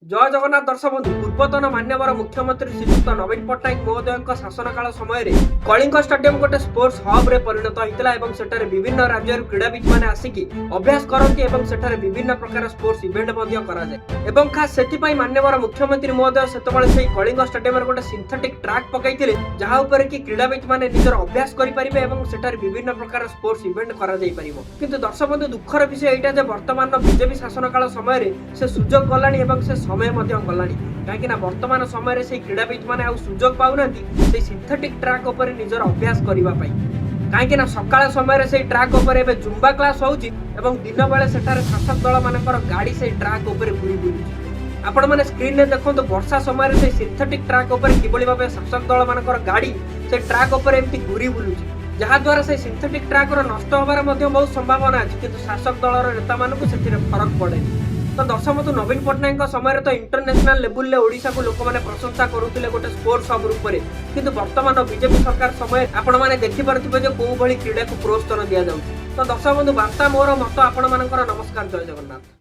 जय जगन्नाथ दर्शक बंधु पूर्वतन मान्यवर मुख्यमंत्री श्रीयुक्त नवीन पट्टनायक महोदय शासन काल समय कलिंग स्टेडियम गोटे स्पोर्ट्स हब रे परिणत होता है। सेठारे विभिन्न राज्य क्रीड़ाविद मैंने आसिकी अभ्यास करती और सेठारे विभिन्न प्रकार स्पोर्ट्स इवेंट कराए। खास से मान्यवर मुख्यमंत्री महोदय से कलिंग स्टेडियम गोटे सिंथेटिक ट्रैक पकईले जहाँ उपर कि क्रीड़ाविद मैंने निजर अभ्यास करेंगे और सेठारे विभिन्न प्रकार स्पोर्ट्स इवेंट किंतु दर्शक बंधु दुखर विषय यहाँ वर्तमान बीजेपी शासन काल समय से सुजोग गलानी से समय गलानी कहीं वर्तमान समय से क्रीड़ाविद मैंने सुजोग पाऊना सिंथेटिक ट्रैक उपर निजर अभ्यास करने कहीं सकाळ समय से ट्रैक उपर जुम्बा क्लास होउची एवं दिन बेले सेठारे शासक दल मानकर गाड़ी से ट्रैक उपर घूरी बुलुची। आपण माने स्क्रीन रे देखंतु वर्षा समय से सिंथेटिक ट्रैक उपर किबळी भाबे शासक दल मानकर गाड़ी से ट्रैक उपर एमती घूरी बुलुची जहाँ द्वारा से सिंथेटिक ट्रैक रो नष्ट होबार मध्ये बहुत संभावना अछि किंतु शासक दलर नेता मानकु सेथिरे फरक पड़ेनी। तो दर्शक बंधु नवीन पट्टनायक समय तो इंटरनेशनल लेवल ले ओडिशा को लोक माने प्रशंसा करुथिले गोटे स्पोर्ट्स हब रूप में किंतु वर्तमान बीजेपी सरकार समय आपण माने देखि पारुथिबे जे कोउ भली क्रीडा को प्रोत्साहन दिया जाउछि। तो दर्शक बंधु वार्ता मोर मत आपण मानकर नमस्कार जय जगन्नाथ।